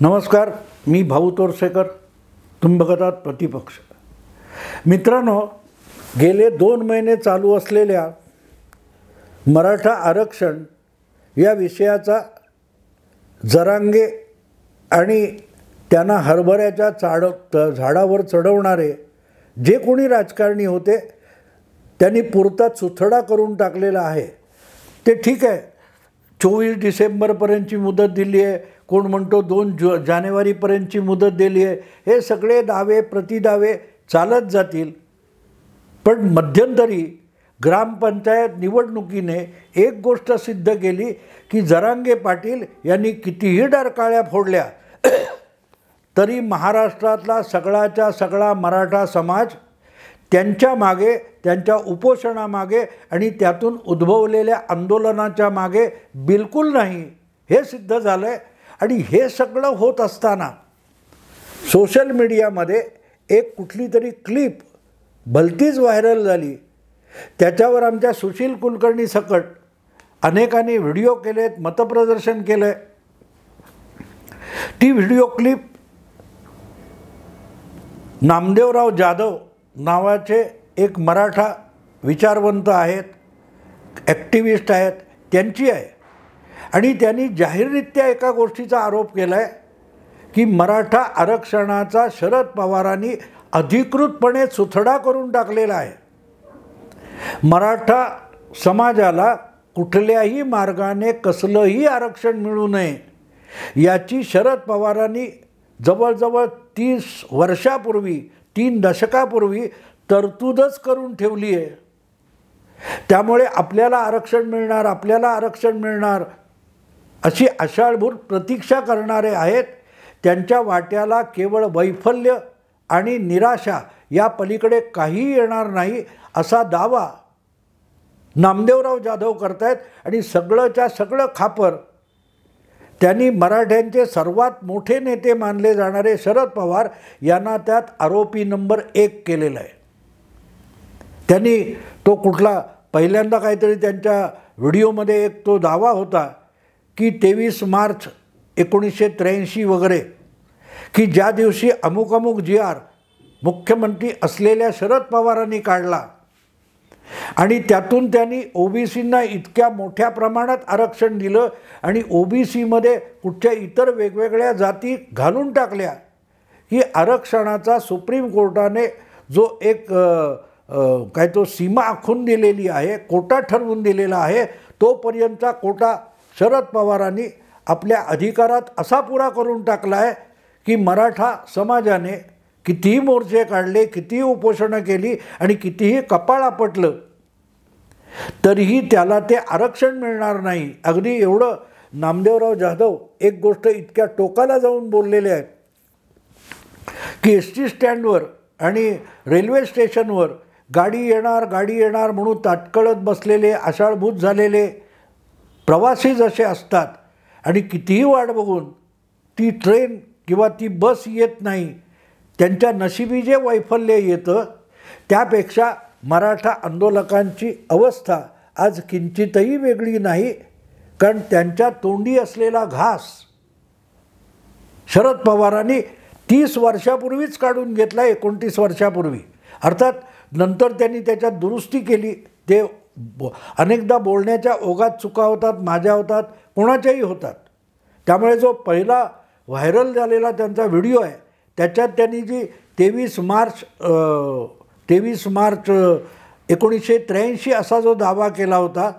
नमस्कार, मी भाऊ तोरसेकर. तुम्ही बघत आहात प्रतिपक्ष. मित्रांनो, गेले 2 महिने चालू असलेल्या मराठा आरक्षण या विषयाचा जरांगे आणि त्यांना हरभऱ्याच्या झाडावर चढवणारे जे कोणी राजकारणी होते त्यांनी पुरता चुथडा करून टाकलेला आहे. ते ठीक आहे, 24 डिसेंबरपर्यंतची मुदत दिली आहे, कोण म्हणतो 2 जानेवारीपर्यंतची मुदत दिली आहे. हे सगळे दावे प्रतिदावे चालत जातील. पण मध्यंतरी ग्रामपंचायत निवडणुकीने एक गोष्ट सिद्ध केली की जरांगे पाटील यांनी कितीही डरकाळ्या फोडल्या तरी महाराष्ट्रातला सगळाच्या सगळा मराठा समाज त्यांच्या मागे, त्यांच्या उपोषणामागे आणि त्यातून उद्भवलेल्या आंदोलनाच्या मागे बिलकुल नाही, हे सिद्ध झालं आहे. आणि हे सगळं होत असताना सोशल मीडियामध्ये एक कुठली तरी क्लिप भलतीच व्हायरल झाली. त्याच्यावर आमच्या सुशील कुलकर्णी सकट अनेकांनी व्हिडिओ केलेत, मतप्रदर्शन केलं आहे. ती व्हिडिओ क्लिप नामदेवराव जाधव नावाचे एक मराठा विचारवंत आहेत, ॲक्टिव्हिस्ट आहेत, त्यांची आहे. आणि त्यांनी जाहीररित्या एका गोष्टीचा आरोप केला आहे की मराठा आरक्षणाचा शरद पवारांनी अधिकृतपणे चुथडा करून टाकलेला आहे. मराठा समाजाला कुठल्याही मार्गाने कसलंही आरक्षण मिळू नये याची शरद पवारांनी जवळजवळ 30 वर्षापूर्वी, 3 दशकापूर्वी तरतूदच करून ठेवली आहे. त्यामुळे आपल्याला आरक्षण मिळणार, आपल्याला आरक्षण मिळणार अशी आशाळभूत प्रतीक्षा करणारे आहेत. त्यांच्या वाट्याला केवळ वैफल्य आणि निराशा या पलीकडे काहीही येणार नाही असा दावा नामदेवराव जाधव करतायत. आणि सगळंच्या सगळं खापर त्यांनी मराठ्यांचे सर्वात मोठे नेते मानले जाणारे शरद पवार यांना त्यात आरोपी नंबर 1 केलेला आहे. त्यांनी तो कुठला पहिल्यांदा काहीतरी त्यांच्या व्हिडिओमध्ये एक तो दावा होता की 23 मार्च 1983 वगैरे, की ज्या दिवशी अमुक अमुक GR मुख्यमंत्री असलेल्या शरद पवारांनी काढला आणि त्यातून त्यांनी OBCंना इतक्या मोठ्या प्रमाणात आरक्षण दिलं आणि OBCमध्ये कुठच्या इतर वेगवेगळ्या जाती घालून टाकल्या की आरक्षणाचा सुप्रीम कोर्टाने जो एक काय तो सीमा आखून दिलेली आहे, कोटा ठरवून दिलेला आहे, तोपर्यंतचा कोटा शरद पवारांनी आपल्या अधिकारात असा पुरा करून टाकला आहे की मराठा समाजाने कितीही मोर्चे काढले, कितीही उपोषणं केली आणि कितीही कपाळ आपटलं तरीही त्याला ते आरक्षण मिळणार नाही. अगदी एवढं नामदेवराव जाधव एक गोष्ट इतक्या टोकाला जाऊन बोललेले आहेत की ST स्टँडवर आणि रेल्वे स्टेशनवर गाडी येणार म्हणून ताटकळत बसलेले, आशाळभूत झालेले प्रवासी जसे असतात आणि कितीही वाट बघून ती ट्रेन किंवा ती बस येत नाही, त्यांच्या नशिबी जे वैफल्य येतं त्यापेक्षा मराठा आंदोलकांची अवस्था आज किंचितही वेगळी नाही. कारण त्यांच्या तोंडी असलेला घास शरद पवारांनी 30 वर्षापूर्वीच काढून घेतला, 29 वर्षापूर्वी. अर्थात नंतर त्यांनी त्याच्यात दुरुस्ती केली. ते अनेकदा बोलण्याच्या ओघात चुका होतात, माझ्या होतात, कोणाच्याही होतात. त्यामुळे जो पहिला व्हायरल झालेला त्यांचा व्हिडिओ आहे त्याच्यात त्यांनी जी 23 मार्च 1983 असा जो दावा केला होता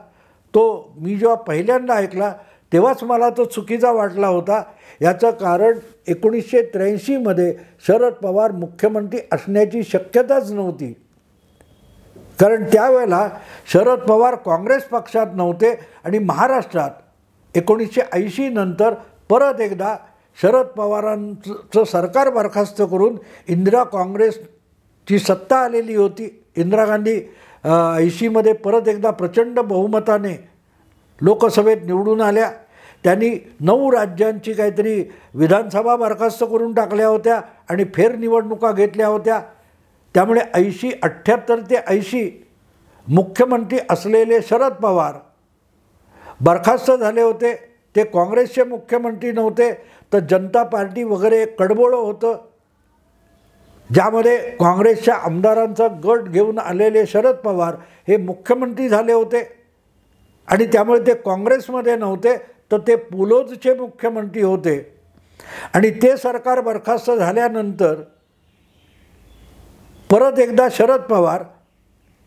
तो मी जेव्हा पहिल्यांदा ऐकला तेव्हाच मला तो चुकीचा वाटला होता. याचं कारण 1983मध्ये शरद पवार मुख्यमंत्री असण्याची शक्यताच नव्हती. कारण त्यावेळेला शरद पवार काँग्रेस पक्षात नव्हते आणि महाराष्ट्रात 1980 नंतर परत एकदा शरद पवारांचं सरकार बरखास्त करून इंदिरा काँग्रेसची सत्ता आलेली होती. इंदिरा गांधी 80मध्ये परत एकदा प्रचंड बहुमताने लोकसभेत निवडून आल्या. त्यांनी 9 राज्यांची काहीतरी विधानसभा बरखास्त करून टाकल्या होत्या आणि फेरनिवडणुका घेतल्या होत्या. त्यामुळे 78 ते 80 मुख्यमंत्री असलेले शरद पवार बरखास्त झाले होते. ते काँग्रेसचे मुख्यमंत्री नव्हते, तर जनता पार्टी वगैरे कडबोळं होतं, ज्यामध्ये काँग्रेसच्या आमदारांचा गट घेऊन आलेले शरद पवार हे मुख्यमंत्री झाले होते. आणि त्यामुळे ते काँग्रेसमध्ये नव्हते, तर ते पुलोदचे मुख्यमंत्री होते. आणि ते सरकार बरखास्त झाल्यानंतर परत एकदा शरद पवार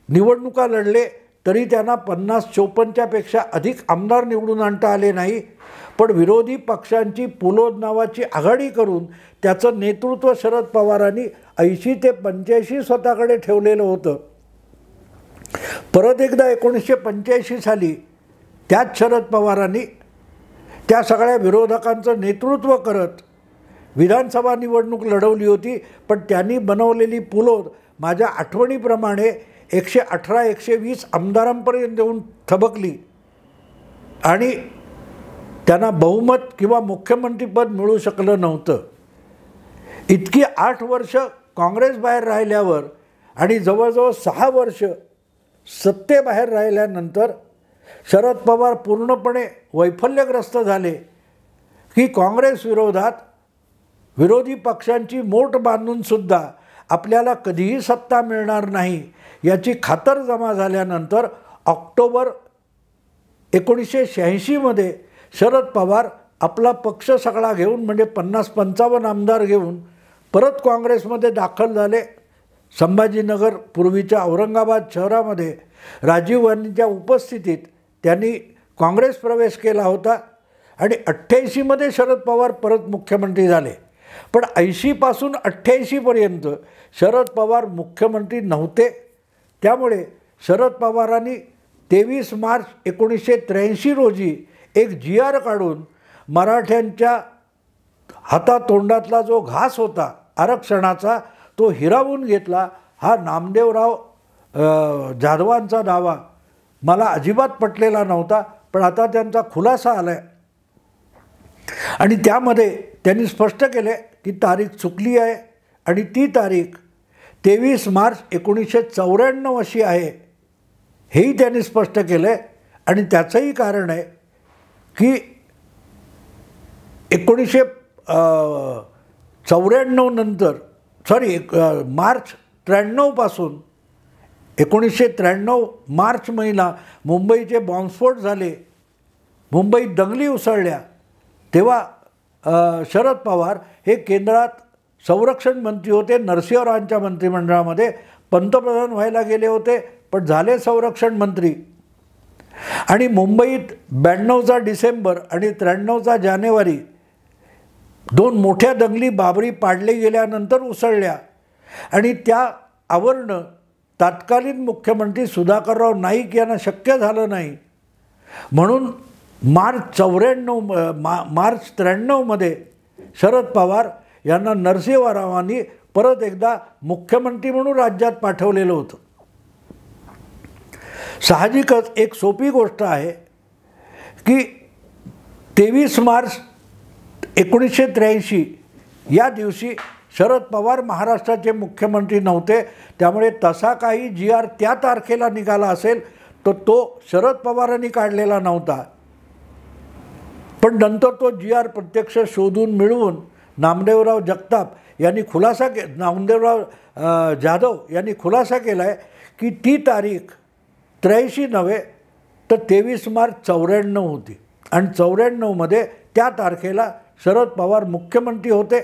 निवडणुका लढले, तरी त्यांना 50-54च्या पेक्षा अधिक आमदार निवडून आणता आले नाही. पण विरोधी पक्षांची पुलोद नावाची आघाडी करून त्याचं नेतृत्व शरद पवारांनी 80 ते 85 स्वतःकडे ठेवलेलं होतं. परत एकदा 1985 साली त्याच शरद पवारांनी त्या सगळ्या विरोधकांचं नेतृत्व करत विधानसभा निवडणूक लढवली होती. पण त्यांनी बनवलेली पुलोद माझ्या आठवणीप्रमाणे 118-120 आमदारांपर्यंत येऊन थबकली आणि त्यांना बहुमत किंवा मुख्यमंत्रीपद मिळू शकलं नव्हतं. इतकी 8 वर्ष काँग्रेस बाहेर राहिल्यावर आणि जवळजवळ 6 वर्ष सत्तेबाहेर राहिल्यानंतर शरद पवार पूर्णपणे वैफल्यग्रस्त झाले की काँग्रेस विरोधात विरोधी पक्षांची मोट बांधूनसुद्धा आपल्याला कधीही सत्ता मिळणार नाही याची खातर जमा झाल्यानंतर ऑक्टोबर 1986 शरद पवार आपला पक्ष सगळा घेऊन म्हणजे 50-55 आमदार घेऊन परत काँग्रेसमध्ये दाखल झाले. संभाजीनगर पूर्वीच्या औरंगाबाद शहरामध्ये राजीव गांधींच्या उपस्थितीत त्यांनी काँग्रेस प्रवेश केला होता आणि 88 शरद पवार परत मुख्यमंत्री झाले. पण 80 पासून 88पर्यंत शरद पवार मुख्यमंत्री नव्हते. त्यामुळे शरद पवारांनी 23 मार्च 1983 रोजी एक GR काढून मराठ्यांच्या हातातोंडातला जो घास होता आरक्षणाचा तो हिरावून घेतला. हा नामदेवराव जाधवांचा दावा मला अजिबात पटलेला नव्हता, पण आता त्यांचा खुलासा आला आहे आणि त्यामध्ये त्यांनी स्पष्ट केले की तारीख चुकली आहे आणि ती तारीख 23 मार्च 1994 अशी आहे, हेही त्यांनी स्पष्ट केलं आहे. आणि त्याचंही कारण आहे की 1994 नंतर मार्च 93 पासून 1993 मार्च महिना मुंबईचे बॉम्बस्फोट झाले, मुंबईत दंगली उसळल्या, तेव्हा शरद पवार हे केंद्रात संरक्षण मंत्री होते. नरसिंहरावांच्या मंत्रिमंडळामध्ये पंतप्रधान व्हायला गेले होते, पण झाले संरक्षण मंत्री. आणि मुंबईत 92 डिसेंबर आणि 93 जानेवारी 2 मोठ्या दंगली बाबरी पाडले गेल्यानंतर उसळल्या आणि त्या आवरणं तत्कालीन मुख्यमंत्री सुधाकरराव नाईक यांना शक्य झालं नाही. म्हणून मार्च 93 शरद पवार यांना नरसिंहरावांनी परत एकदा मुख्यमंत्री म्हणून राज्यात पाठवलेलं होतं. साहजिकच एक सोपी गोष्ट आहे की 23 मार्च 1983 या दिवशी शरद पवार महाराष्ट्राचे मुख्यमंत्री नव्हते. त्यामुळे तसा काही GR त्या तारखेला निघाला असेल तर तो शरद पवारांनी काढलेला नव्हता. पण नंतर तो GR प्रत्यक्ष शोधून मिळवून नामदेवराव जाधव यांनी खुलासा केला आहे की ती तारीख 83 नव्हे तर 23 मार्च 94 होती. आणि 94 त्या तारखेला शरद पवार मुख्यमंत्री होते.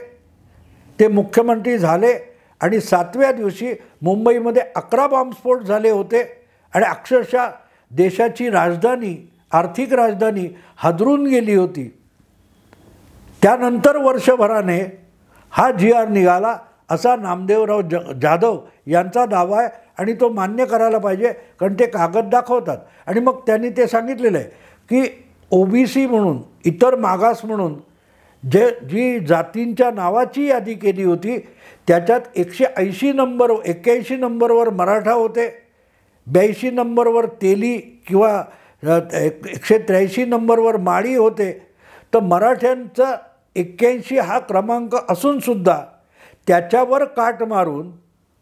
ते मुख्यमंत्री झाले आणि 7व्या दिवशी मुंबईमध्ये 11 बॉम्बस्फोट झाले होते आणि अक्षरशः देशाची राजधानी, आर्थिक राजधानी हादरून गेली होती. त्यानंतर वर्षभराने हा GR निघाला असा नामदेवराव जाधव यांचा दावा आहे आणि तो मान्य करायला पाहिजे, कारण ते कागद दाखवतात. आणि मग त्यांनी ते सांगितलेलं आहे की OBC म्हणून, इतर मागास म्हणून जी जातींच्या नावाची यादी केली होती त्याच्यात 81 नंबरवर मराठा होते, 82 नंबरवर तेली किंवा 183 नंबरवर माळी होते. तर मराठ्यांचा 81 हा क्रमांक असूनसुद्धा त्याच्यावर काट मारून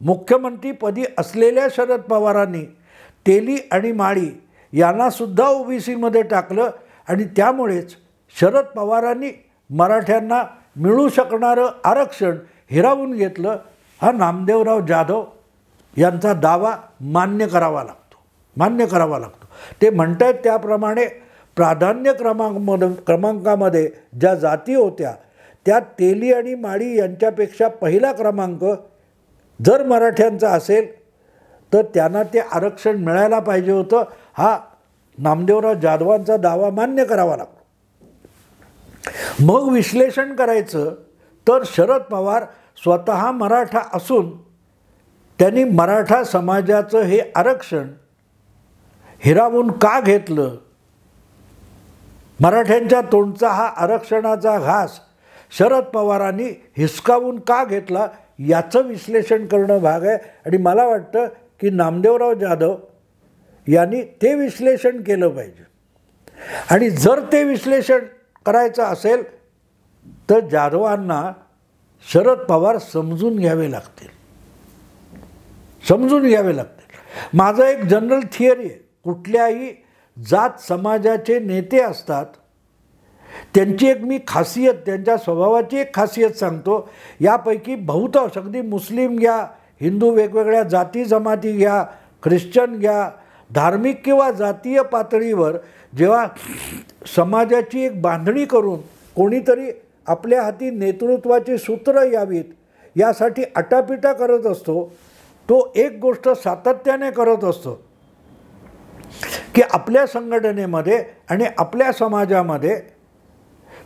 मुख्यमंत्रीपदी असलेल्या शरद पवारांनी तेली आणि माळी यांनासुद्धा OBCमध्ये टाकलं आणि त्यामुळेच शरद पवारांनी मराठ्यांना मिळू शकणारं आरक्षण हिरावून घेतलं, हा नामदेवराव जाधव यांचा दावा मान्य करावा लागतो. ते म्हणत आहेत त्याप्रमाणे प्राधान्य क्रमांकामध्ये ज्या जाती होत्या त्यात तेली आणि माळी यांच्यापेक्षा पहिला क्रमांक जर मराठ्यांचा असेल तर त्यांना ते आरक्षण मिळायला पाहिजे होतं. हा नामदेवराव जाधवांचा दावा मान्य करावा लागतो. मग विश्लेषण करायचं तर शरद पवार स्वतः मराठा असून त्यांनी मराठा समाजाचं हे आरक्षण हिरावून का घेतलं, मराठ्यांच्या तोंडचा हा आरक्षणाचा घास शरद पवारांनी हिसकावून का घेतला याचं विश्लेषण करणं भाग आहे. आणि मला वाटतं की नामदेवराव जाधव यांनी ते विश्लेषण केलं पाहिजे. आणि जर ते विश्लेषण करायचं असेल तर जाधवांना शरद पवार समजून घ्यावे लागतील. माझं एक जनरल थिअरी आहे, कुठल्याही जात समाजाचे नेते असतात त्यांची एक मी खासियत, त्यांच्या स्वभावाची एक खासियत सांगतो. यापैकी बहुतांश, अगदी मुस्लिम घ्या, हिंदू, वेगवेगळ्या जाती जमाती घ्या, ख्रिश्चन घ्या, धार्मिक किंवा जातीय पातळीवर जेव्हा समाजाची एक बांधणी करून कोणीतरी आपल्या हाती नेतृत्वाची सूत्र यावीत यासाठी आटापिटा करत असतो, तो एक गोष्ट सातत्याने करत असतो की आपल्या संघटनेमध्ये आणि आपल्या समाजामध्ये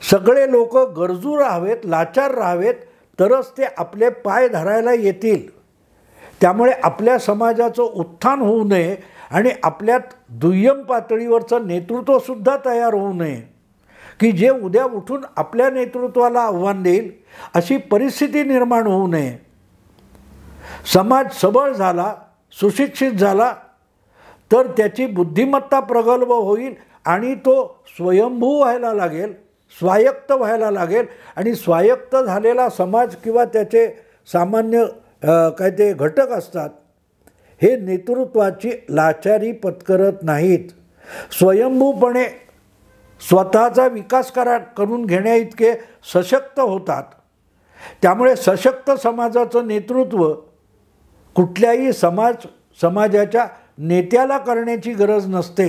सगळे लोक गरजू राहावेत, लाचार राहावेत, तरच ते आपले पाय धरायला येतील. त्यामुळे आपल्या समाजाचं उत्थान होऊ नये आणि आपल्यात दुय्यम पातळीवरचं नेतृत्वसुद्धा तयार होऊ नये की जे उद्या उठून आपल्या नेतृत्वाला आव्हान देईल, अशी परिस्थिती निर्माण होऊ नये. समाज सबळ झाला, सुशिक्षित झाला तर त्याची बुद्धिमत्ता प्रगल्भ होईल आणि तो स्वयंभू व्हायला लागेल, स्वायत्त व्हायला लागेल. आणि स्वायत्त झालेला समाज किंवा त्याचे सामान्य काय ते घटक असतात, हे नेतृत्वाची लाचारी पत्करत नाहीत, स्वयंभूपणे स्वतःचा विकास करून घेण्याइतके सशक्त होतात. त्यामुळे सशक्त समाजाचं नेतृत्व कुठल्याही समाजाच्या नेत्याला करण्याची गरज नसते.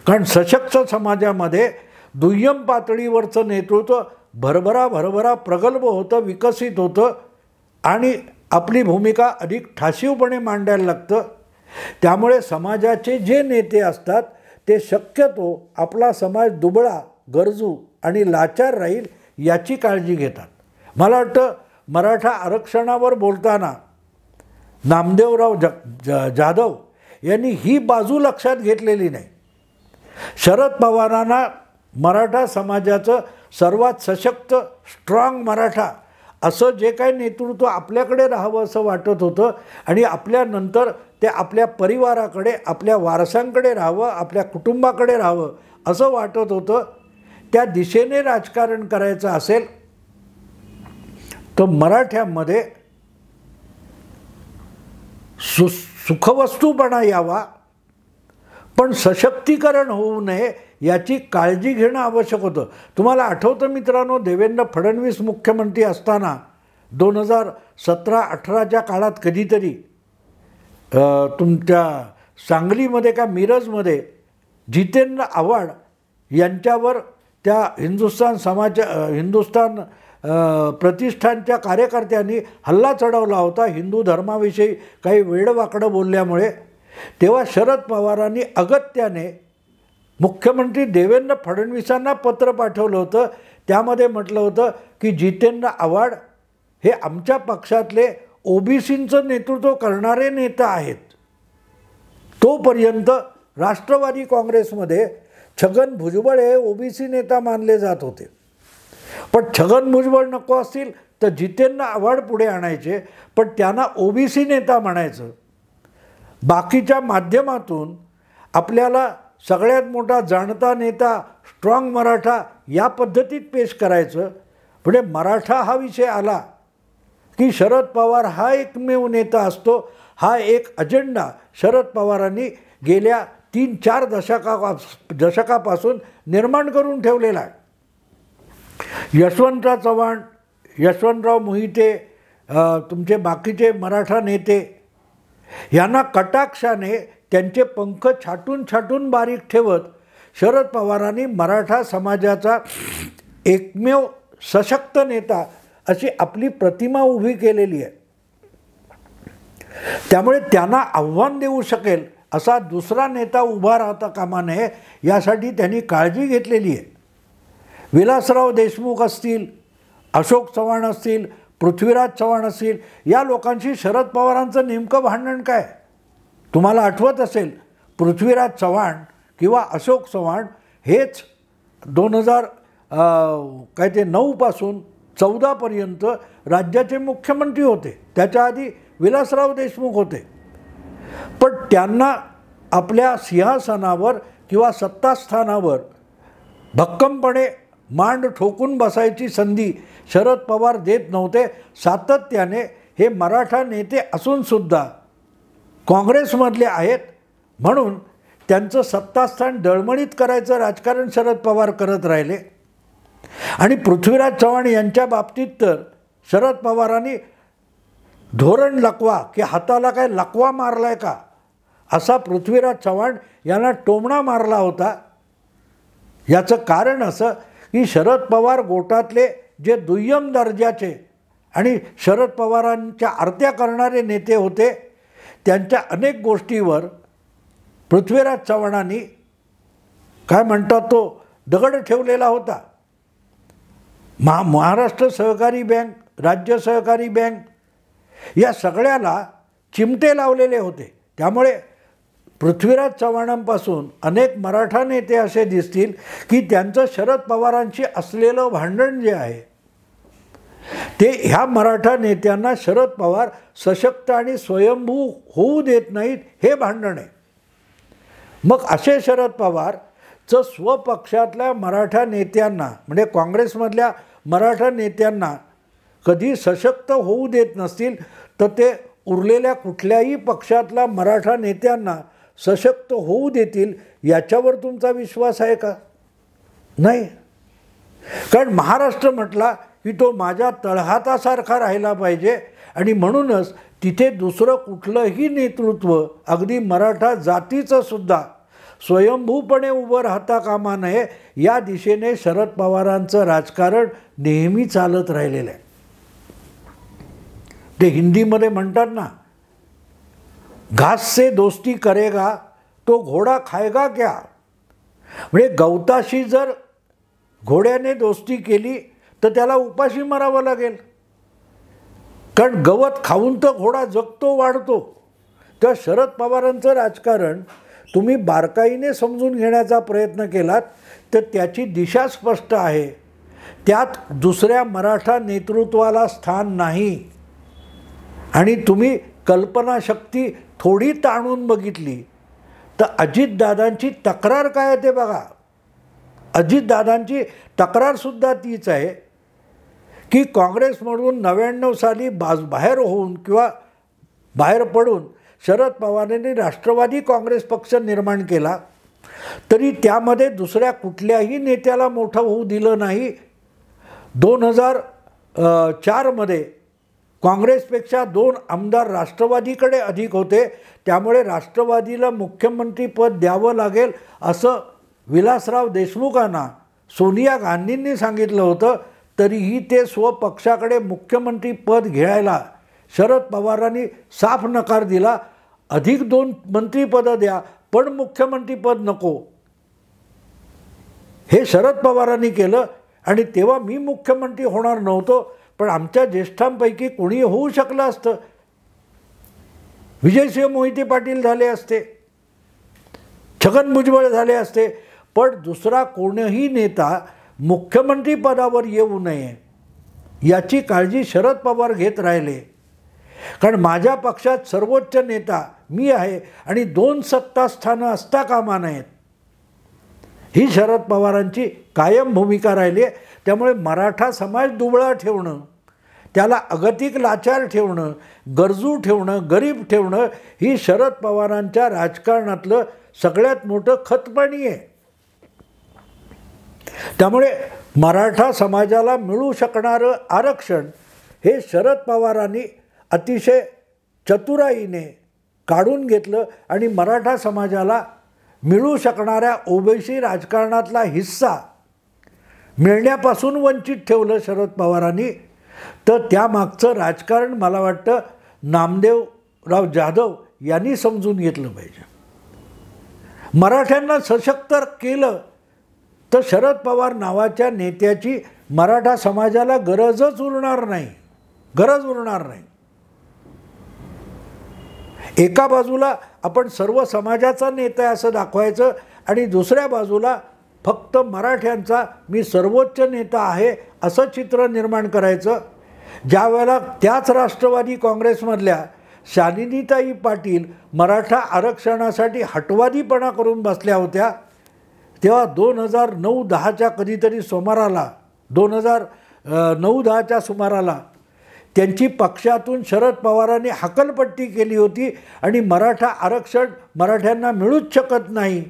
कारण सशक्त समाजामध्ये दुय्यम पातळीवरचं नेतृत्व भरभरा प्रगल्भ होतं, विकसित होतं आणि आपली भूमिका अधिक ठासीवपणे मांडायला लागतं. त्यामुळे समाजाचे जे नेते असतात ते शक्यतो आपला समाज दुबळा, गरजू आणि लाचार राहील याची काळजी घेतात. मला वाटतं मराठा आरक्षणावर बोलताना नामदेवराव जाधव यांनी ही बाजू लक्षात घेतलेली नाही. शरद पवारांना मराठा समाजाचं सर्वात सशक्त, स्ट्रॉंग मराठा असं जे काही नेतृत्व आपल्याकडे राहावं असं वाटत होतं आणि आपल्यानंतर ते आपल्या परिवाराकडे, आपल्या वारसांकडे राहावं, आपल्या कुटुंबाकडे राहावं असं वाटत होतं. त्या दिशेने राजकारण करायचं असेल तर मराठ्यांमध्ये सुखवस्तूपणा यावा, पण सशक्तीकरण होऊ नये याची काळजी घेणं आवश्यक होतं. तुम्हाला आठवतं मित्रांनो, देवेंद्र फडणवीस मुख्यमंत्री असताना 2017-18च्या काळात कधीतरी तुमच्या सांगलीमध्ये का मिरजमध्ये जितेंद्र आव्हाड यांच्यावर त्या हिंदुस्थान प्रतिष्ठानच्या कार्यकर्त्यांनी हल्ला चढवला होता हिंदू धर्माविषयी काही वेडवाकडं बोलल्यामुळे. तेव्हा शरद पवारांनी अगत्याने मुख्यमंत्री देवेंद्र फडणवीसांना पत्र पाठवलं होतं. त्यामध्ये म्हटलं होतं की जितेंद्र आव्हाड हे आमच्या पक्षातले ओबीसींचं नेतृत्व करणारे नेता आहेत. तोपर्यंत राष्ट्रवादी काँग्रेसमध्ये छगन भुजबळ हे ओबीसी नेता मानले जात होते. पण छगन भुजबळ नको असतील तर जितेंद्र आव्हाड पुढे आणायचे, पण त्यांना ओबीसी नेता म्हणायचं. बाकीच्या माध्यमातून आपल्याला सगळ्यात मोठा जाणता नेता, स्ट्रॉंग मराठा या पद्धतीत पेश करायचं. पुढे मराठा हा विषय आला की शरद पवार हा एकमेव नेता असतो. हा एक अजेंडा शरद पवारांनी गेल्या 3-4 दशकापासून निर्माण करून ठेवलेला आहे. यशवंतराव चव्हाण, यशवंतराव मोहिते, तुमचे बाकीचे मराठा नेते यांना कटाक्षाने त्यांचे पंख छाटून छाटून बारीक ठेवत शरद पवारांनी मराठा समाजाचा एकमेव सशक्त नेता अशी आपली प्रतिमा उभी केलेली आहे. त्यामुळे त्यांना आव्हान देऊ शकेल असा दुसरा नेता उभा राहता कामा नये यासाठी त्यांनी काळजी घेतलेली आहे. विलासराव देशमुख असतील, अशोक चव्हाण असतील, पृथ्वीराज चव्हाण असतील, या लोकांशी शरद पवारांचं नेमकं भांडण काय? तुम्हाला आठवत असेल पृथ्वीराज चव्हाण किंवा अशोक चव्हाण हेच 2009 पासून 14पर्यंत राज्याचे मुख्यमंत्री होते. त्याच्या आधी विलासराव देशमुख होते. पण त्यांना आपल्या सिंहासनावर किंवा सत्तास्थानावर भक्कमपणे मांड ठोकून बसायची संधी शरद पवार देत नव्हते. सातत्याने हे मराठा नेते असूनसुद्धा काँग्रेसमधले आहेत म्हणून त्यांचं सत्तास्थान डळमळीत करायचं राजकारण शरद पवार करत राहिले. आणि पृथ्वीराज चव्हाण यांच्या बाबतीत तर शरद पवारांनी धोरण लकवा की हाताला काय लकवा मारलाय का असा पृथ्वीराज चव्हाण यांना टोमणा मारला होता. याचं कारण असं की शरद पवार गोटातले जे दुय्यम दर्जाचे आणि शरद पवारांच्या आरत्या करणारे नेते होते त्यांच्या अनेक गोष्टीवर पृथ्वीराज चव्हाणांनी काय म्हणतात तो दगड ठेवलेला होता. महाराष्ट्र सहकारी बँक, राज्य सहकारी बँक या सगळ्याला चिमटे लावलेले होते. त्यामुळे पृथ्वीराज चव्हाणांपासून अनेक मराठा नेते असे दिसतील की त्यांचं शरद पवारांशी असलेलं भांडण जे आहे ते ह्या मराठा नेत्यांना शरद पवार सशक्त आणि स्वयंभू होऊ देत नाहीत, हे भांडण आहे. मग असे शरद पवारचं स्वपक्षातल्या मराठा नेत्यांना म्हणजे काँग्रेसमधल्या मराठा नेत्यांना कधी सशक्त होऊ देत नसतील तर ते उरलेल्या कुठल्याही पक्षातल्या मराठा नेत्यांना सशक्त होऊ देतील याच्यावर तुमचा विश्वास आहे का? नाही. कारण महाराष्ट्र म्हटला की तो माझ्या तळहातासारखा राहिला पाहिजे आणि म्हणूनच तिथे दुसरं कुठलंही नेतृत्व अगदी मराठा जातीचं सुद्धा स्वयंभूपणे उभं राहता कामा नये या दिशेने शरद पवारांचं राजकारण नेहमी चालत राहिलेलं आहे. ते हिंदीमध्ये म्हणतात ना, घास से दोस्ती करेगा तो घोडा खाएगा क्या. म्हणजे गवताशी जर घोड्याने दोस्ती केली तर त्याला उपाशी मरावं लागेल. कारण गवत खाऊन तर घोडा जगतो, वाढतो. तर शरद पवारांचं राजकारण तुम्ही बारकाईने समजून घेण्याचा प्रयत्न केलात तर त्याची दिशा स्पष्ट आहे. त्यात दुसऱ्या मराठा नेतृत्वाला स्थान नाही. आणि तुम्ही कल्पनाशक्ती थोडी ताणून बघितली तर अजितदादांची तक्रार काय आहे ते बघा. अजितदादांची तक्रारसुद्धा तीच आहे की काँग्रेसमधून 99 साली बाहेर होऊन किंवा बाहेर पडून शरद पवारांनी राष्ट्रवादी काँग्रेस पक्ष निर्माण केला तरी त्यामध्ये दुसऱ्या कुठल्याही नेत्याला मोठं होऊ दिलं नाही. 2004मध्ये काँग्रेसपेक्षा 2 आमदार राष्ट्रवादीकडे अधिक होते. त्यामुळे राष्ट्रवादीला मुख्यमंत्रीपद द्यावं लागेल असं विलासराव देशमुखांना सोनिया गांधींनी सांगितलं होतं. तरीही ते स्वपक्षाकडे मुख्यमंत्रीपद घ्यायला शरद पवारांनी साफ नकार दिला. अधिक 2 मंत्रिपदं द्या पण मुख्यमंत्रीपद नको, हे शरद पवारांनी केलं. आणि तेव्हा मी मुख्यमंत्री होणार नव्हतो पण आमच्या ज्येष्ठांपैकी कोणी होऊ शकलं असतं. विजयसिंह मोहिते पाटील झाले असते, छगन भुजबळ झाले असते. पण दुसरा कोणीही नेता मुख्यमंत्री पदावर येऊ नये याची काळजी शरद पवार घेत राहिले. कारण माझ्या पक्षात सर्वोच्च नेता मी आहे आणि 2 सत्तास्थानं असता कामा नयेत, ही शरद पवारांची कायम भूमिका राहिली आहे. त्यामुळे मराठा समाज दुबळा ठेवणं, त्याला अगतिक लाचार ठेवणं, गरजू ठेवणं, गरीब ठेवणं ही शरद पवारांच्या राजकारणातलं सगळ्यात मोठं खतपाणी आहे. त्यामुळे मराठा समाजाला मिळू शकणारं आरक्षण हे शरद पवारांनी अतिशय चतुराईने काढून घेतलं आणि मराठा समाजाला मिळू शकणाऱ्या ओबीसी राजकारणातला हिस्सा मिळण्यापासून वंचित ठेवलं शरद पवारांनी. तर त्यामागचं राजकारण मला वाटतं नामदेवराव जाधव यांनी समजून घेतलं पाहिजे. मराठ्यांना सशक्त केलं तर शरद पवार नावाच्या नेत्याची मराठा समाजाला गरजच उरणार नाही, गरज उरणार नाही. एका बाजूला आपण सर्व समाजाचा नेता असं दाखवायचं आणि दुसऱ्या बाजूला फक्त मराठ्यांचा मी सर्वोच्च नेता आहे असं चित्र निर्माण करायचं. ज्या वेळेला त्याच राष्ट्रवादी काँग्रेसमधल्या शालिनीताई पाटील मराठा आरक्षणासाठी हटवादीपणा करून बसल्या होत्या, तेव्हा 2009-10च्या कधीतरी सुमाराला 2009-10च्या सुमाराला त्यांची पक्षातून शरद पवारांनी हकलपट्टी केली होती आणि मराठा आरक्षण मराठ्यांना मिळूच शकत नाही.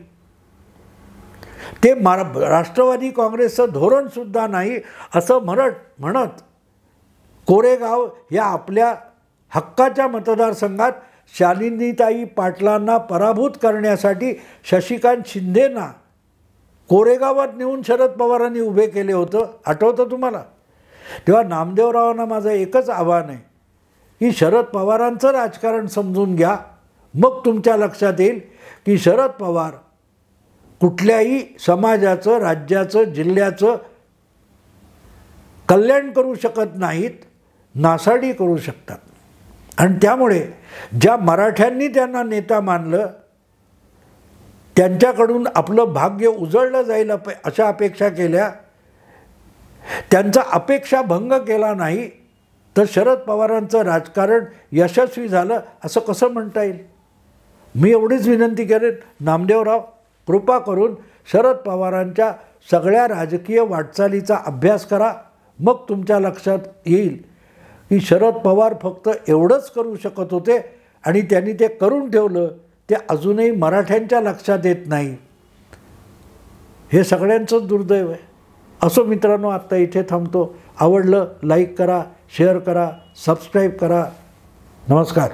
ते राष्ट्रवादी काँग्रेसचं धोरणसुद्धा नाही असं म्हणत कोरेगाव या आपल्या हक्काच्या मतदारसंघात शालिनीताई पाटलांना पराभूत करण्यासाठी शशिकांत शिंदेंना कोरेगावात नेऊन शरद पवारांनी उभे केले होतं, आठवतं तुम्हाला? तेव्हा नामदेवरावांना माझं एकच आव्हान आहे की शरद पवारांचं राजकारण समजून घ्या. मग तुमच्या लक्षात येईल की शरद पवार कुठल्याही समाजाचं, राज्याचं, जिल्ह्याचं कल्याण करू शकत नाहीत, नासाडी करू शकतात. आणि त्यामुळे ज्या मराठ्यांनी त्यांना नेता मानलं त्यांच्याकडून आपलं भाग्य उजळलं जाईल अशा अपेक्षा केल्या. त्यांचा अपेक्षाभंग केला नाही तर शरद पवारांचं राजकारण यशस्वी झालं असं कसं म्हणता येईल? मी एवढीच विनंती करेन, नामदेवराव कृपा करून शरद पवारांच्या सगळ्या राजकीय वाटचालीचा अभ्यास करा. मग तुमच्या लक्षात येईल की शरद पवार फक्त एवढंच करू शकत होते आणि त्यांनी ते करून ठेवलं, ते अजूनही मराठ्यांच्या लक्षात येत नाही. हे सगळ्यांचंच दुर्दैव आहे. असो मित्रांनो, आत्ता इथे थांबतो. आवडलं लाईक करा, शेअर करा, सबस्क्राईब करा. नमस्कार.